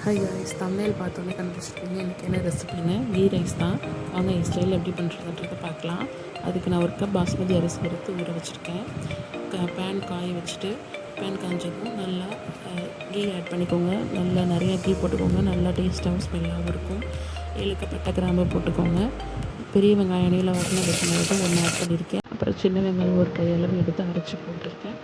Hi guys, Tamil பார்த்தோன்னே கண்டுபிடிச்சிருக்கீங்க எனக்கு என்ன ரெசிபின்னு. கீ ரைஸ் தான். வாங்க என் ஸ்டைலில் எப்படி பண்ணுறதுன்றதை பார்க்கலாம். அதுக்கு நான் ஒரு கப் பாஸ்மதி அரிசி எடுத்து ஊற வச்சுருக்கேன். பேன் காய வச்சுட்டு பேன் காய்ஞ்சதும் நல்லா கீ ஆட் பண்ணிக்கோங்க. நல்லா நிறையா கீ போட்டுக்கோங்க. நல்லா டேஸ்ட்டாகவும் ஸ்மெல்லாகவும் இருக்கும். ஏலக்காய் கிராம்பு போட்டுக்கோங்க. பெரிய வெங்காயம் எண்ணெயில் வதங்க வைக்கும்போது ஒன்று ஆட் பண்ணியிருக்கேன். அப்புறம் சின்ன வெங்காயம் ஒரு கையளவு எடுத்து அரைச்சி போட்டிருக்கேன்.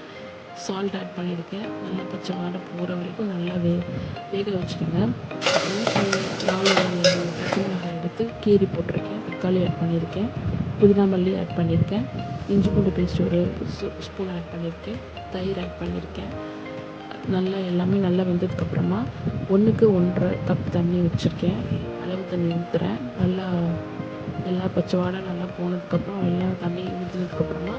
சால்ட் ஆட் பண்ணியிருக்கேன். நல்லா பச்சை வாடை போகிற வரைக்கும் நல்லா வேக வச்சுருங்க. 4 பச்சை மிளகாய் எடுத்து கீரி போட்டிருக்கேன். தக்காளி ஆட் பண்ணியிருக்கேன். புதினா மல்லி ஆட் பண்ணியிருக்கேன். இஞ்சி பூண்டு பேஸ்ட் ஒரு ஸ்பூன் ஆட் பண்ணியிருக்கேன். தயிர் ஆட் பண்ணியிருக்கேன். நல்லா எல்லாமே நல்லா வெந்ததுக்கப்புறமா 1க்கு 1.5 கப் தண்ணி வச்சுருக்கேன். அளவு தண்ணி ஊற்றுறேன். நல்லா எல்லா பச்சை வாடை நல்லா போனதுக்கப்புறம் எல்லா தண்ணி ஊற்றினதுக்கப்புறமா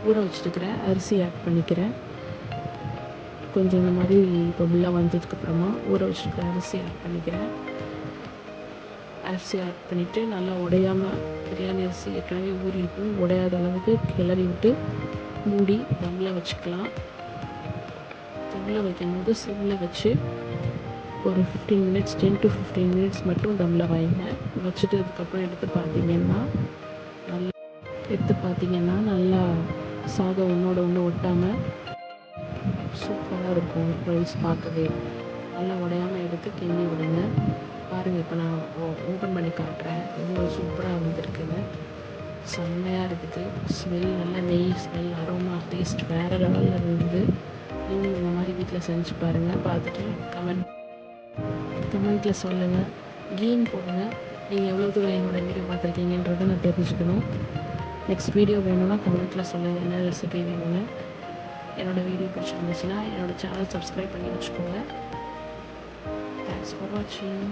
ஊற வச்சுருக்கிற அரிசி ஆட் பண்ணிக்கிறேன். கொஞ்சம் இந்த மாதிரி இப்போ உள்ளே வந்ததுக்கப்புறமா ஊற வச்சுருக்கிற அரிசி ஆட் பண்ணிக்கிறேன். அரிசி ஆட் பண்ணிவிட்டு நல்லா உடையாமல், பிரியாணி அரிசி ஏற்கனவே ஊறிக்கும், உடையாத அளவுக்கு கிளறி விட்டு மூடி தம்மில் வச்சுக்கலாம். தம்மில் வைக்கும்போது சிம்மில் வச்சு ஒரு 15 மினிட்ஸ் 10 to 15 மினிட்ஸ் மட்டும் தம்மில் வைங்க. வச்சுட்டு அதுக்கப்புறம் எடுத்து பார்த்தீங்கன்னா நல்லா சாதம் ஒன்றோட ஒன்று ஒட்டாமல் சூப்பராக இருக்கும். ரைஸ் பார்க்கவே நல்லா உடையாமல் எடுத்து கிண்டி விடுங்க. பாருங்கள், இப்போ நான் ஓப்பன் பண்ணி காட்டுறேன். எவ்வளோ சூப்பராக வந்திருக்குன்னு. செம்மையாக இருக்குது. ஸ்மெல் நல்லா நெய் ஸ்மெல், அரோமா, டேஸ்ட் வேறு லெவலில் இருந்தது. நீங்களும் இந்த மாதிரி வீட்டில் செஞ்சு பாருங்கள். பார்த்துட்டு கமெண்ட்டில் சொல்லுங்கள். கீன் போடுங்க. நீங்கள் எவ்வளோ தூரம் என்னோடய வீடியோ பார்த்துருக்கீங்கன்றதை நான் தெரிஞ்சுக்கணும். நெக்ஸ்ட் வீடியோ வேணும்னா கமெண்ட்டில் சொல்லுங்கள் என்ன ரெசிபி வேணும்னு. என்னோடய வீடியோ பிடிச்சிருந்துச்சுன்னா என்னோடய சேனல் சப்ஸ்கிரைப் பண்ணி வச்சுக்கோங்க. தேங்க்ஸ் ஃபார் வாட்சிங்.